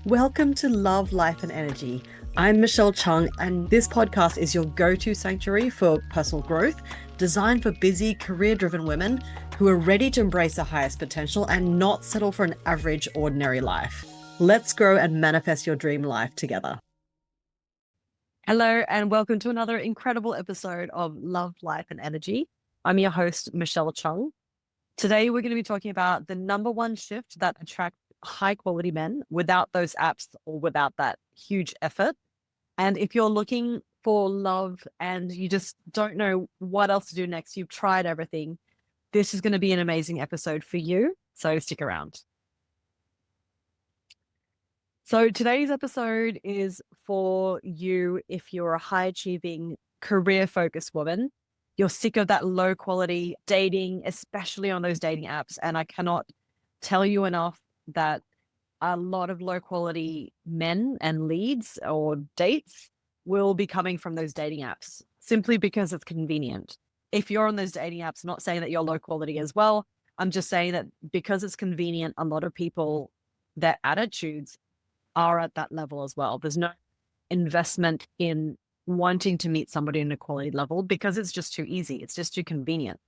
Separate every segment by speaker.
Speaker 1: Welcome to Love, Life and Energy. I'm Michelle Chung, and this podcast is your go-to sanctuary for personal growth, designed for busy, career-driven women who are ready to embrace their highest potential and not settle for an average, ordinary life. Let's grow and manifest your dream life together. Hello, and welcome to another incredible episode of Love, Life and Energy. I'm your host, Michelle Chung. Today, we're going to be talking about the number one shift that attracts high quality men without those apps or without that huge effort. And if you're looking for love and you just don't know what else to do next, you've tried everything, this is going to be an amazing episode for you. So stick around. So today's episode is for you if you're a high achieving, career focused woman. You're sick of that low quality dating, especially on those dating apps. And I cannot tell you enough that a lot of low quality men and leads or dates will be coming from those dating apps simply because it's convenient. If you're on those dating apps, I'm not saying that you're low quality as well. I'm just saying that because it's convenient, a lot of people, their attitudes are at that level as well. There's no investment in wanting to meet somebody in a quality level because it's just too easy. It's just too convenient.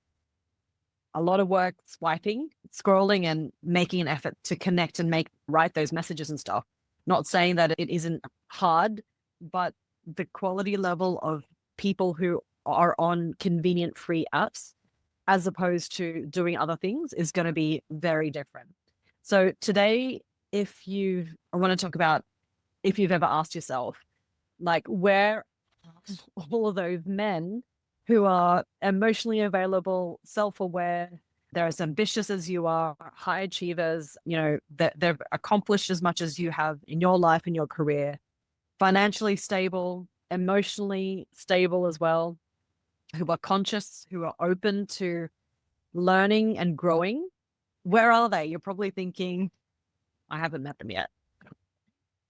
Speaker 1: A lot of work swiping, scrolling, and making an effort to connect and write those messages and stuff. Not saying that it isn't hard, but the quality level of people who are on convenient free apps as opposed to doing other things is going to be very different. So today, I want to talk about if you've ever asked yourself, like, where are all of those men who are emotionally available, self-aware, they're as ambitious as you are, high achievers, they've accomplished as much as you have in your life and your career, financially stable, emotionally stable as well, who are conscious, who are open to learning and growing. Where are they? You're probably thinking, I haven't met them yet.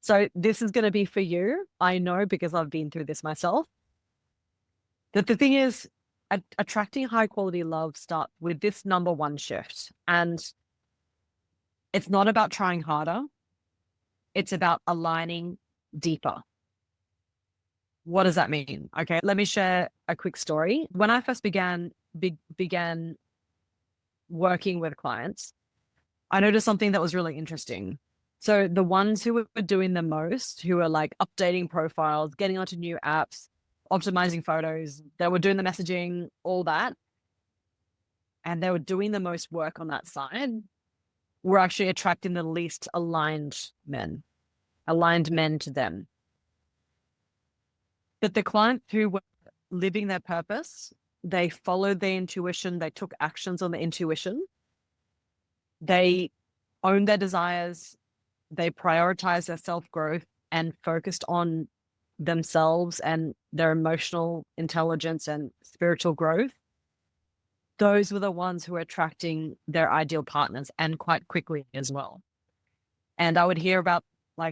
Speaker 1: So this is going to be for you. I know because I've been through this myself. That the thing is, attracting high quality love starts with this number one shift. And it's not about trying harder. It's about aligning deeper. What does that mean? Okay, let me share a quick story. When I first began working with clients, I noticed something that was really interesting. So the ones who were doing the most, who were like updating profiles, getting onto new apps, optimizing photos, they were doing the messaging, all that, and they were doing the most work on that side, were actually attracting the least aligned men to them. But the clients who were living their purpose, they followed their intuition, they took actions on the intuition, they owned their desires, they prioritized their self-growth and focused on themselves and their emotional intelligence and spiritual growth. Those were the ones who were attracting their ideal partners, and quite quickly as well. And I would hear about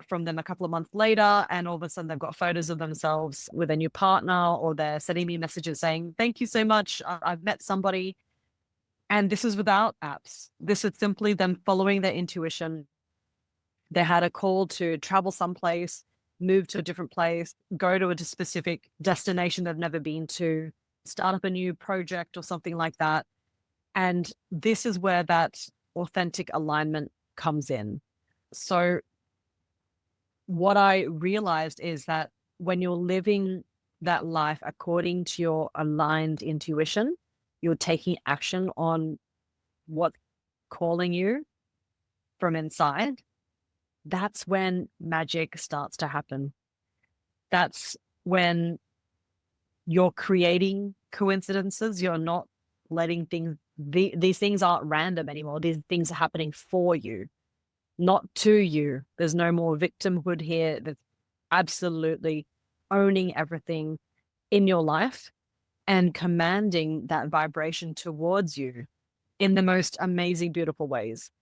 Speaker 1: from them a couple of months later, and all of a sudden they've got photos of themselves with a new partner, or they're sending me messages saying, thank you so much, I've met somebody. And this is without apps. This is simply them following their intuition. They had a call to travel someplace, move to a different place, go to a specific destination they've never been to, start up a new project or something like that. And this is where that authentic alignment comes in. So what I realized is that when you're living that life according to your aligned intuition, you're taking action on what's calling you from inside. That's when magic starts to happen. That's when you're creating coincidences. You're not letting these things aren't random anymore. These things are happening for you, not to you. There's no more victimhood here. There's absolutely owning everything in your life and commanding that vibration towards you in the most amazing, beautiful ways.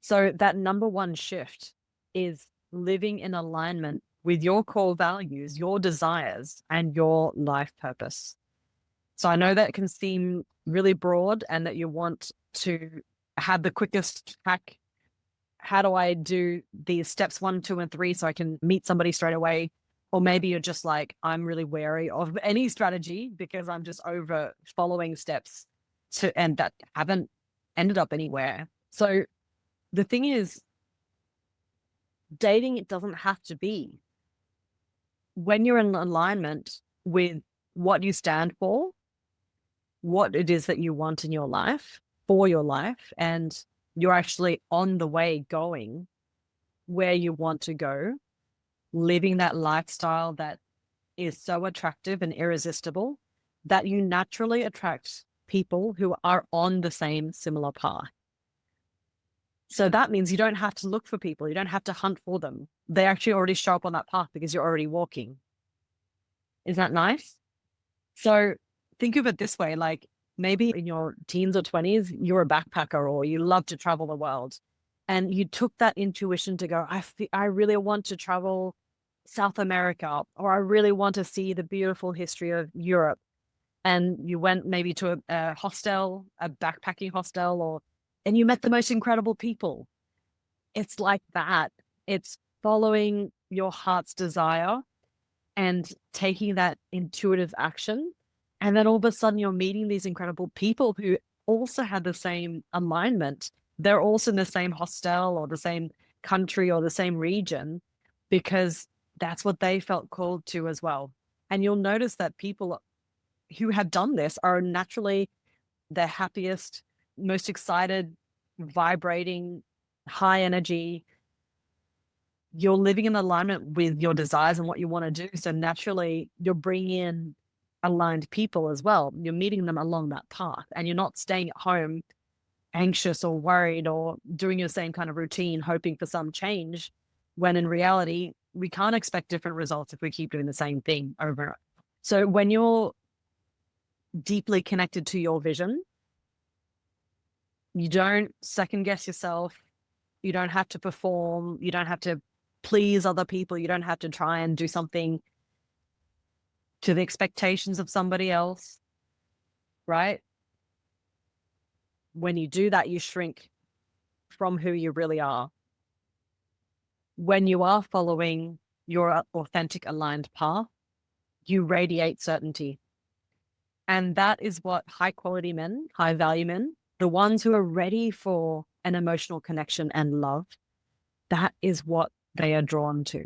Speaker 1: So that number one shift is living in alignment with your core values, your desires, and your life purpose. So I know that can seem really broad and that you want to have the quickest hack how do I do these steps 1, 2, and 3 so I can meet somebody straight away? Or maybe you're just like, I'm really wary of any strategy because I'm just over following steps and that haven't ended up anywhere. So the thing is, dating, it doesn't have to be. When you're in alignment with what you stand for, what it is that you want in your life, for your life, and you're actually on the way going where you want to go, living that lifestyle that is so attractive and irresistible, that you naturally attract people who are on the same similar path. So that means you don't have to look for people. You don't have to hunt for them. They actually already show up on that path because you're already walking. Isn't that nice? So think of it this way, like maybe in your teens or 20s, you're a backpacker or you love to travel the world. And you took that intuition to go, I really want to travel South America, or I really want to see the beautiful history of Europe. And you went maybe to a hostel, a backpacking hostel, and you met the most incredible people. It's like that. It's following your heart's desire and taking that intuitive action. And then all of a sudden you're meeting these incredible people who also have the same alignment. They're also in the same hostel or the same country or the same region because that's what they felt called to as well. And you'll notice that people who have done this are naturally the happiest, most excited, vibrating, high energy. You're living in alignment with your desires and what you want to do. So naturally, you're bringing in aligned people as well. You're meeting them along that path and you're not staying at home anxious or worried or doing your same kind of routine, hoping for some change, when in reality, we can't expect different results if we keep doing the same thing over and over. So when you're deeply connected to your vision, you don't second guess yourself. You don't have to perform. You don't have to please other people. You don't have to try and do something to the expectations of somebody else, right? When you do that, you shrink from who you really are. When you are following your authentic aligned path, you radiate certainty. And that is what high quality men, high value men, the ones who are ready for an emotional connection and love, that is what they are drawn to.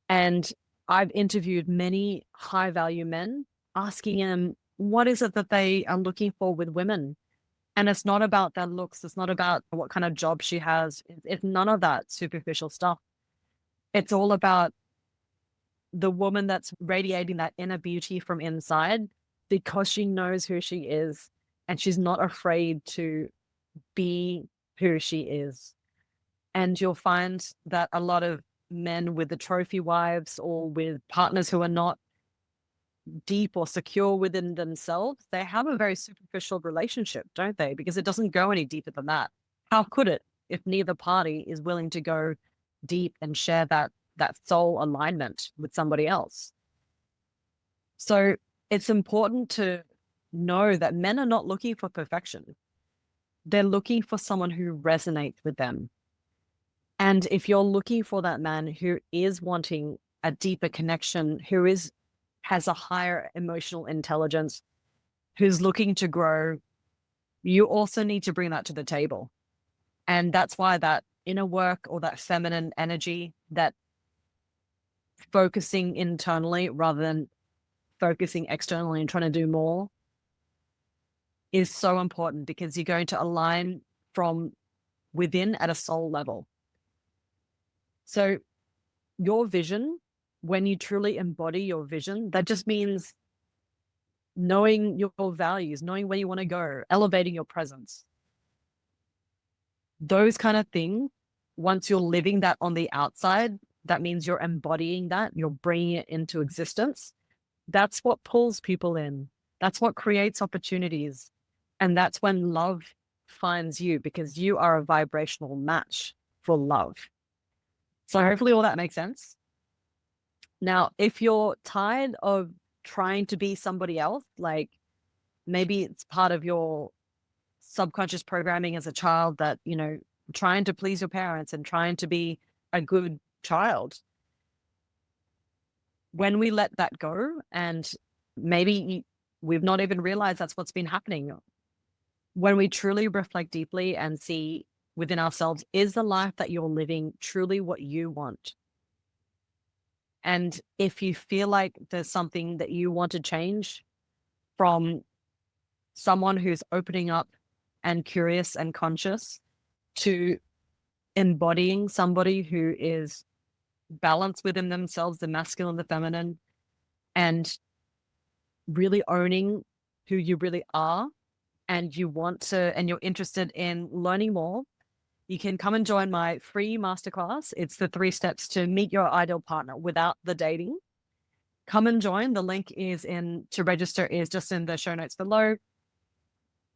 Speaker 1: And I've interviewed many high value men asking them, what is it that they are looking for with women? And it's not about their looks. It's not about what kind of job she has. It's none of that superficial stuff. It's all about the woman that's radiating that inner beauty from inside because she knows who she is and she's not afraid to be who she is. And you'll find that a lot of men with the trophy wives or with partners who are not deep or secure within themselves, they have a very superficial relationship, don't they? Because it doesn't go any deeper than that. How could it if neither party is willing to go deep and share that soul alignment with somebody else? So it's important to know that men are not looking for perfection. They're looking for someone who resonates with them. And if you're looking for that man who is wanting a deeper connection, who has a higher emotional intelligence, who's looking to grow, you also need to bring that to the table. And that's why that inner work or that feminine energy, that focusing internally rather than focusing externally and trying to do more, is so important because you're going to align from within at a soul level. So your vision, when you truly embody your vision, that just means knowing your values, knowing where you want to go, elevating your presence. Those kind of things, once you're living that on the outside, that means you're embodying that, you're bringing it into existence. That's what pulls people in. That's what creates opportunities. And that's when love finds you because you are a vibrational match for love. So hopefully all that makes sense. Now, if you're tired of trying to be somebody else, like maybe it's part of your subconscious programming as a child that, trying to please your parents and trying to be a good child. When we let that go, and maybe we've not even realized that's what's been happening, when we truly reflect deeply and see within ourselves, is the life that you're living truly what you want? And if you feel like there's something that you want to change from someone who's opening up and curious and conscious to embodying somebody who is balanced within themselves, the masculine, the feminine, and really owning who you really are, and you want to, and you're interested in learning more, you can come and join my free masterclass. It's the 3 steps to meet your ideal partner without the dating. Come and join. The link is to register is just in the show notes below.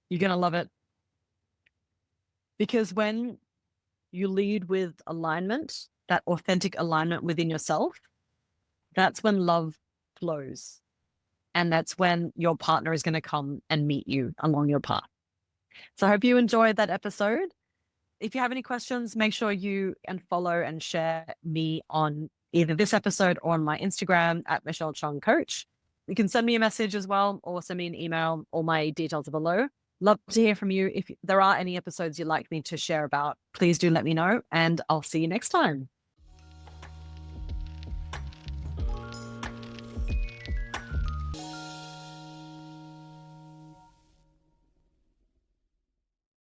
Speaker 1: You're going to love it. Because when you lead with alignment, that authentic alignment within yourself, that's when love flows. And that's when your partner is going to come and meet you along your path. So I hope you enjoyed that episode. If you have any questions, make sure you follow and share me on either this episode or on my Instagram at Michelle Chung Coach. You can send me a message as well, or send me an email. All my details are below. Love to hear from you. If there are any episodes you'd like me to share about, please do let me know, and I'll see you next time.